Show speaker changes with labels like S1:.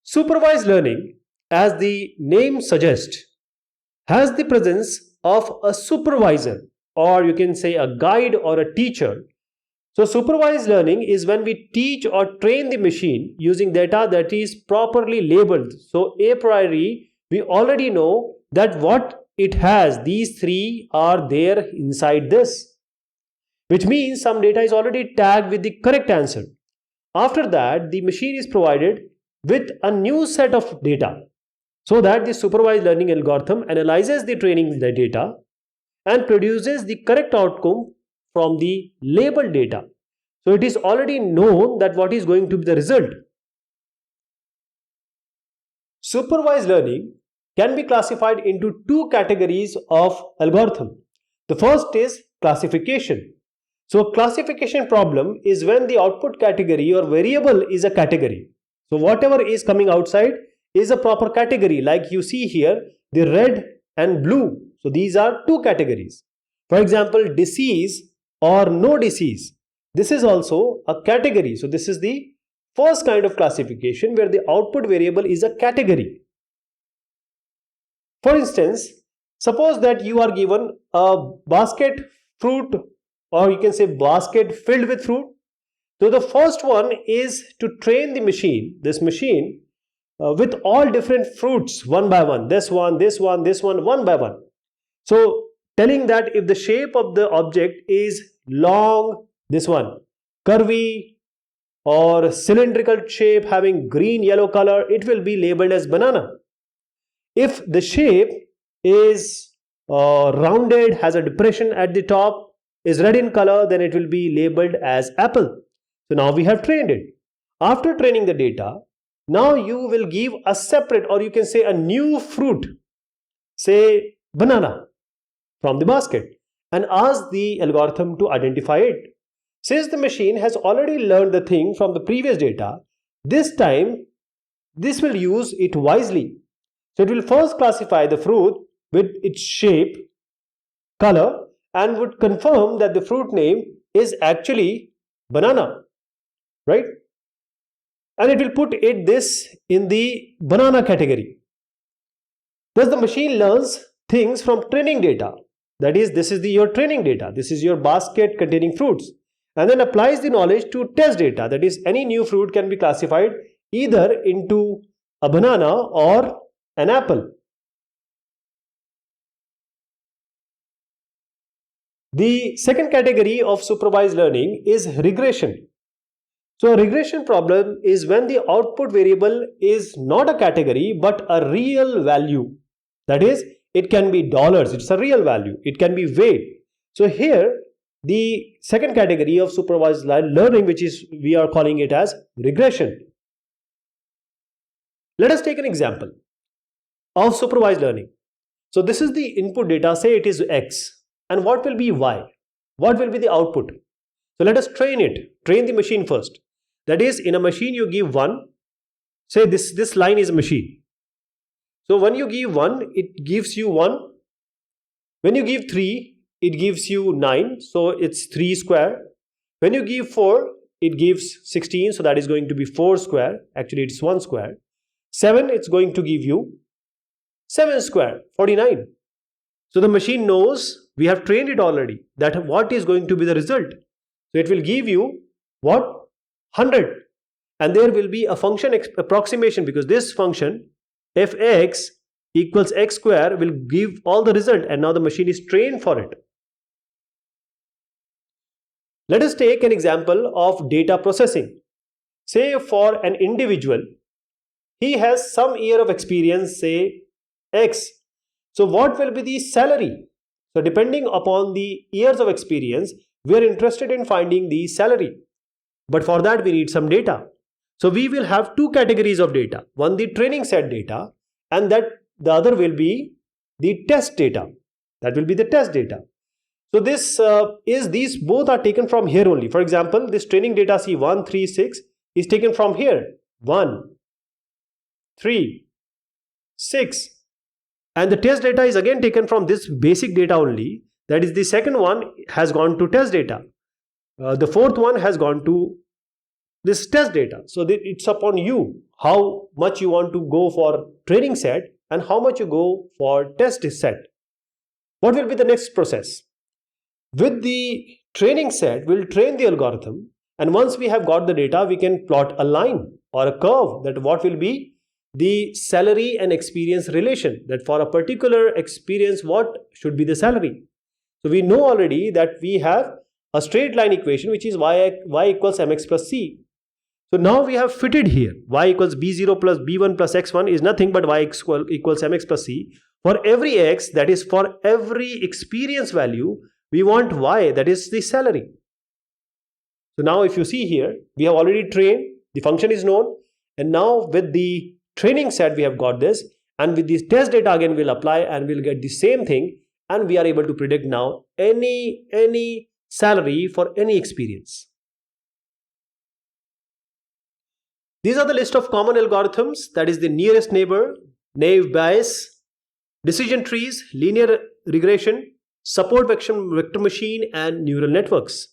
S1: Supervised learning, as the name suggests, has the presence of a supervisor, or you can say a guide or a teacher. So supervised learning is when we teach or train the machine using data that is properly labeled. So a priori, we already know that what it has, these three are there inside this, which means some data is already tagged with the correct answer. After that, the machine is provided with a new set of data, so that the supervised learning algorithm analyzes the training data and produces the correct outcome from the labeled data. So it is already known that what is going to be the result. Supervised learning can be classified into two categories of algorithm. The first is classification. So classification problem is when the output category or variable is a category. So whatever is coming outside is a proper category, like you see here, the red and blue. So these are two categories. For example, disease or no disease. This is also a category. So this is the first kind of classification where the output variable is a category. For instance, suppose that you are given a basket fruit, or you can say basket filled with fruit. So the first one is to train the machine, this machine, with all different fruits one by one, this one, this one, this one by one. So telling that if the shape of the object is long, this one, curvy or cylindrical shape having green yellow color, it will be labeled as banana. If the shape is rounded, has a depression at the top, is red in color, then it will be labeled as apple. So now we have trained it. After training the data, now you will give a separate, or you can say a new fruit, say banana, from the basket, and ask the algorithm to identify it. Since the machine has already learned the thing from the previous data, this time this will use it wisely. So it will first classify the fruit with its shape, color, and would confirm that the fruit name is actually banana, right? And it will put this in the banana category. Thus the machine learns things from training data. That is, this is your training data. This is your basket containing fruits. And then applies the knowledge to test data. That is, any new fruit can be classified either into a banana or an apple. The second category of supervised learning is regression. So a regression problem is when the output variable is not a category but a real value. That is, it can be dollars, it's a real value. It can be weight. So here, the second category of supervised learning, which is we are calling it as regression. Let us take an example of supervised learning. So this is the input data, say it is X, and what will be Y? What will be the output? So let us train the machine first. That is, in a machine you give 1, say this line is a machine. So when you give 1, it gives you 1. When you give 3, it gives you 9, so it's 3 square. When you give 4, it gives 16, so that is going to be 4 square. Actually, it's 1 square. 7, it's going to give you 7 square, 49. So the machine knows, we have trained it already, that what is going to be the result. So it will give you what? 100. And there will be a function approximation, because this function fx equals x square will give all the result, and now the machine is trained for it. Let us take an example of data processing. Say for an individual, he has some year of experience, say X. So what will be the salary? So depending upon the years of experience, we are interested in finding the salary. But for that we need some data. So we will have two categories of data. One, the training set data, and that the other will be the test data. That will be the test data. So these both are taken from here only. For example, this training data C1, 3, 6 is taken from here. 1, 3, 6. And the test data is again taken from this basic data only. That is, the second one has gone to test data. The fourth one has gone to this test data. So it's upon you how much you want to go for training set and how much you go for test set. What will be the next process? With the training set, we'll train the algorithm, and once we have got the data, we can plot a line or a curve that what will be the salary and experience relation, that for a particular experience what should be the salary. So we know already that we have a straight line equation which is y equals mx plus c. So now we have fitted here y equals b0 plus b1 plus x1 is nothing but y equals mx plus c. For every x, that is for every experience value, we want y, that is the salary. So now if you see here, we have already trained, the function is known, and now with the training set we have got this, and with this test data again we'll apply and we'll get the same thing, and we are able to predict now any salary for any experience. These are the list of common algorithms, that is the nearest neighbor, naive Bayes, decision trees, linear regression, support vector machine, and neural networks.